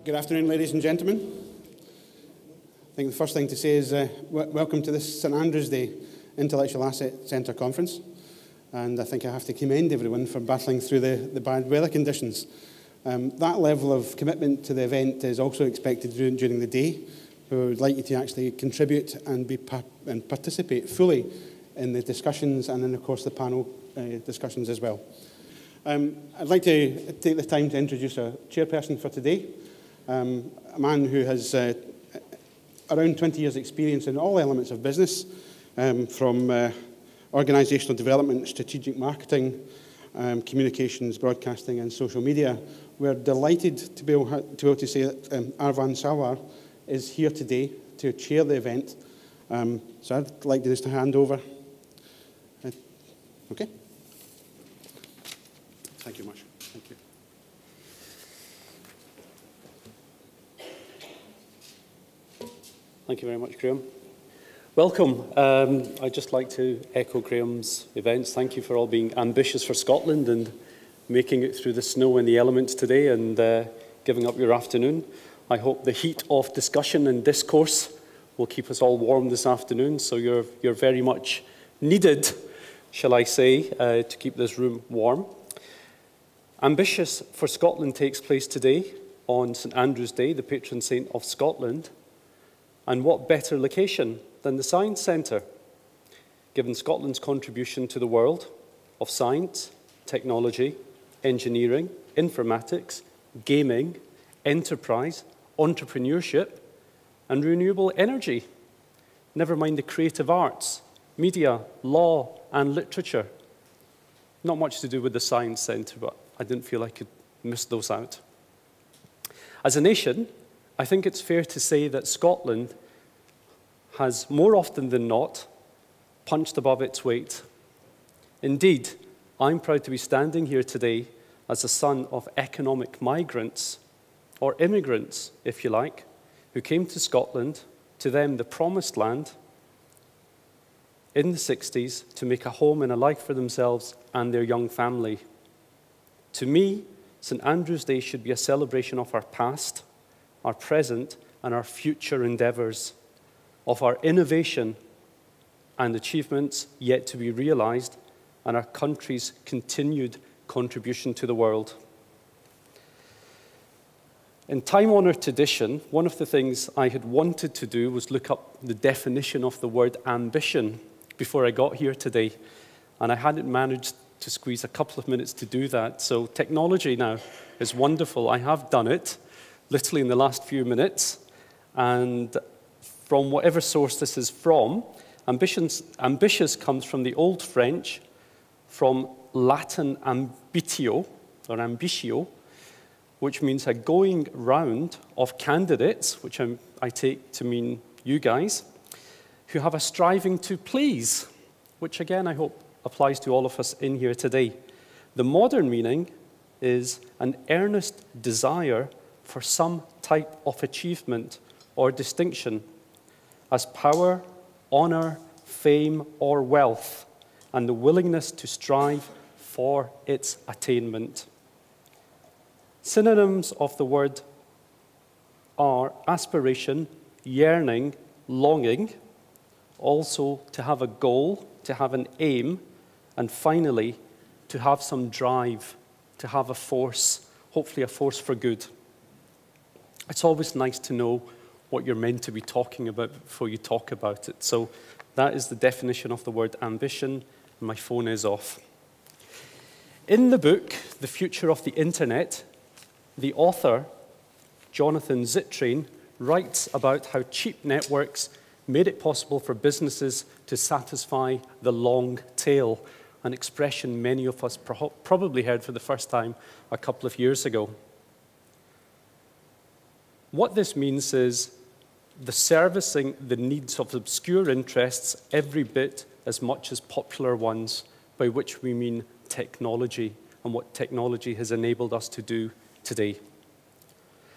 Good afternoon, ladies and gentlemen. I think the first thing to say is welcome to this St Andrew's Day Intellectual Asset Centre Conference. And I think I have to commend everyone for battling through the bad weather conditions. That level of commitment to the event is also expected during the day. We would like you to actually contribute and participate fully in the discussions and then, of course, the panel discussions as well. I'd like to take the time to introduce our chairperson for today, a man who has around 20 years' experience in all elements of business, from organisational development, strategic marketing, communications, broadcasting and social media. We're delighted to be able to say that Arvind Salwan is here today to chair the event. So I'd like just to hand over. Okay. Thank you much. Thank you. Thank you very much, Graham. Welcome. I'd just like to echo Graham's events. Thank you for all being ambitious for Scotland and making it through the snow and the elements today and giving up your afternoon. I hope the heat of discussion and discourse will keep us all warm this afternoon, so you're very much needed, shall I say, to keep this room warm. Ambitious for Scotland takes place today on St Andrew's Day, the patron saint of Scotland. And what better location than the Science Centre, given Scotland's contribution to the world of science, technology, engineering, informatics, gaming, enterprise, entrepreneurship, and renewable energy. Never mind the creative arts, media, law, and literature. Not much to do with the Science Centre, but I didn't feel I could miss those out. As a nation, I think it's fair to say that Scotland has, more often than not, punched above its weight. Indeed, I'm proud to be standing here today as the son of economic migrants, or immigrants, if you like, who came to Scotland, to them the promised land, in the 60s to make a home and a life for themselves and their young family. To me, St Andrew's Day should be a celebration of our past, our present, and our future endeavours, of our innovation and achievements yet to be realised, and our country's continued contribution to the world. In time-honoured tradition, one of the things I had wanted to do was look up the definition of the word ambition before I got here today, and I hadn't managed to squeeze a couple of minutes to do that. So technology now is wonderful. I have done it, literally in the last few minutes, and from whatever source this is from, ambitious comes from the Old French, from Latin ambitio, or ambitio, which means a going round of candidates, which I take to mean you guys, who have a striving to please, which again I hope applies to all of us in here today. The modern meaning is an earnest desire for some type of achievement or distinction, as power, honour, fame, or wealth, and the willingness to strive for its attainment. Synonyms of the word are aspiration, yearning, longing, also to have a goal, to have an aim, and finally, to have some drive, to have a force, hopefully a force for good. It's always nice to know what you're meant to be talking about before you talk about it. So that is the definition of the word ambition. My phone is off. In the book, The Future of the Internet, the author, Jonathan Zittrain, writes about how cheap networks made it possible for businesses to satisfy the long tail, an expression many of us probably heard for the first time a couple of years ago. What this means is the servicing the needs of obscure interests every bit as much as popular ones, by which we mean technology and what technology has enabled us to do today.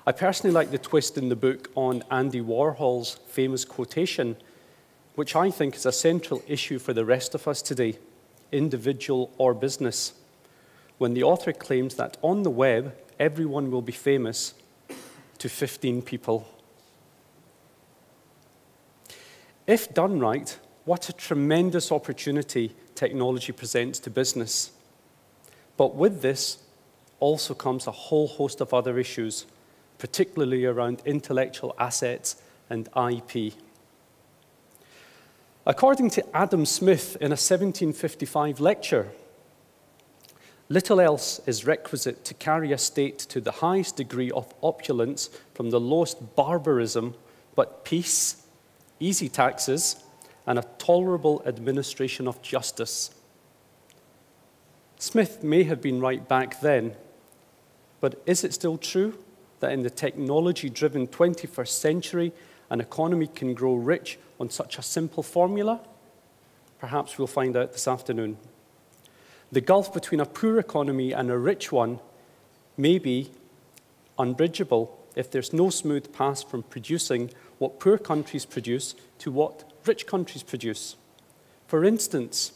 I personally like the twist in the book on Andy Warhol's famous quotation, which I think is a central issue for the rest of us today, individual or business, when the author claims that on the web, everyone will be famous, to 15 people. If done right, what a tremendous opportunity technology presents to business. But with this also comes a whole host of other issues, particularly around intellectual assets and IP. According to Adam Smith in a 1755 lecture, little else is requisite to carry a state to the highest degree of opulence from the lowest barbarism, but peace, easy taxes, and a tolerable administration of justice. Smith may have been right back then, but is it still true that in the technology-driven 21st century, an economy can grow rich on such a simple formula? Perhaps we'll find out this afternoon. The gulf between a poor economy and a rich one may be unbridgeable if there's no smooth path from producing what poor countries produce to what rich countries produce. For instance,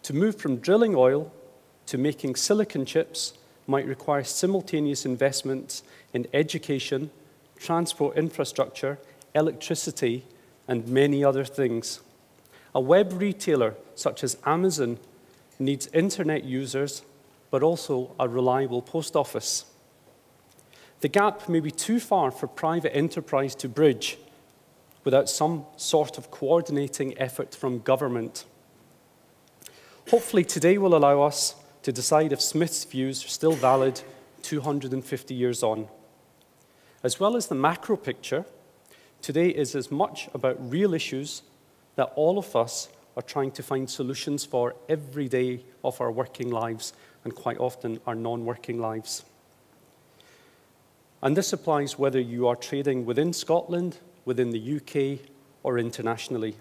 to move from drilling oil to making silicon chips might require simultaneous investments in education, transport infrastructure, electricity, and many other things. A web retailer such as Amazon needs internet users, but also a reliable post office. The gap may be too far for private enterprise to bridge without some sort of coordinating effort from government. Hopefully today will allow us to decide if Smith's views are still valid 250 years on. As well as the macro picture, today is as much about real issues that all of us are trying to find solutions for every day of our working lives, and quite often our non-working lives. And this applies whether you are trading within Scotland, within the UK, or internationally.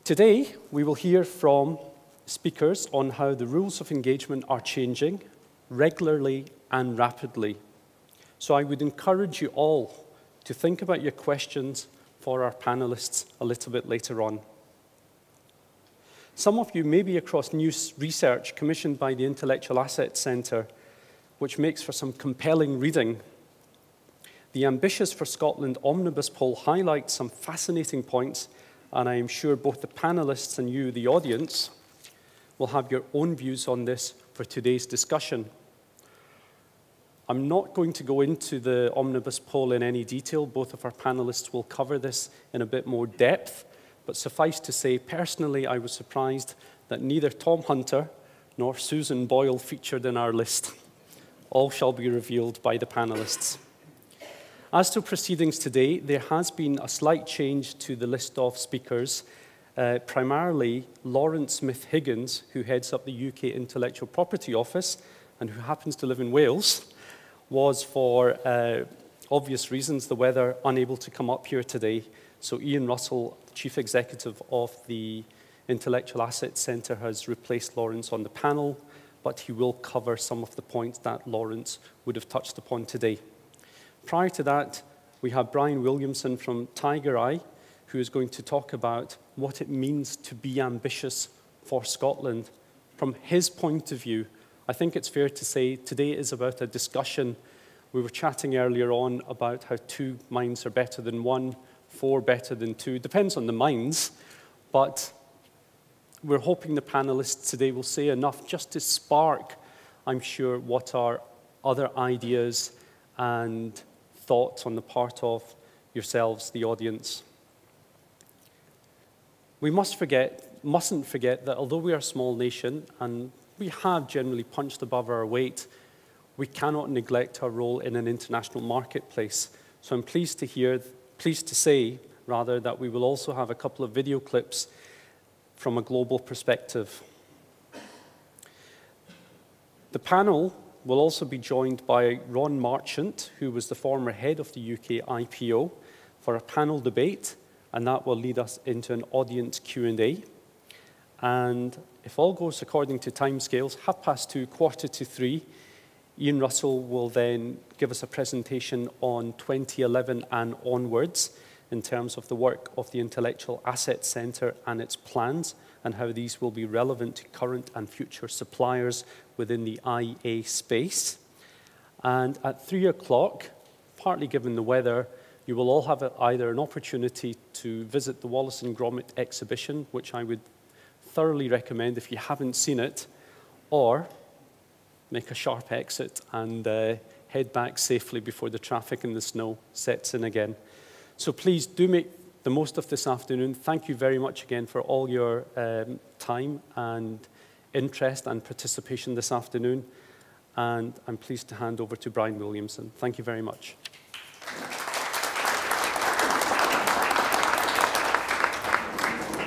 Today, we will hear from speakers on how the rules of engagement are changing regularly and rapidly. So I would encourage you all to think about your questions for our panelists a little bit later on. Some of you may be across new research commissioned by the Intellectual Assets Centre, which makes for some compelling reading. The Ambitious for Scotland Omnibus poll highlights some fascinating points, and I am sure both the panelists and you, the audience, will have your own views on this for today's discussion. I'm not going to go into the Omnibus poll in any detail. Both of our panelists will cover this in a bit more depth, but suffice to say, personally, I was surprised that neither Tom Hunter nor Susan Boyle featured in our list. All shall be revealed by the panelists. As to proceedings today, there has been a slight change to the list of speakers. Primarily, Lawrence Smith-Higgins, who heads up the UK Intellectual Property Office and who happens to live in Wales, was, for obvious reasons, the weather, unable to come up here today. So Ian Russell, Chief Executive of the Intellectual Assets Centre, has replaced Lawrence on the panel, but he will cover some of the points that Lawrence would have touched upon today. Prior to that, we have Brian Williamson from Tiger Eye, who is going to talk about what it means to be ambitious for Scotland. From his point of view, I think it's fair to say today is about a discussion. We were chatting earlier on about how 2 minds are better than 1, 4 better than 2. Depends on the minds, but we're hoping the panelists today will say enough just to spark, I'm sure, what are other ideas and thoughts on the part of yourselves, the audience. We mustn't forget that although we are a small nation and we have generally punched above our weight, we cannot neglect our role in an international marketplace. So I'm pleased to say that we will also have a couple of video clips from a global perspective. The panel will also be joined by Ron Marchant, who was the former head of the UK IPO, for a panel debate, and that will lead us into an audience Q&A. And if all goes according to timescales, 2:30, 2:45, Ian Russell will then give us a presentation on 2011 and onwards in terms of the work of the Intellectual Assets Centre and its plans, and how these will be relevant to current and future suppliers within the IA space. And at 3 o'clock, partly given the weather, you will all have either an opportunity to visit the Wallace and Gromit exhibition, which I would thoroughly recommend if you haven't seen it, or make a sharp exit and head back safely before the traffic and the snow sets in again. So please do make the most of this afternoon. Thank you very much again for all your time and interest and participation this afternoon. And I'm pleased to hand over to Brian Williamson. Thank you very much.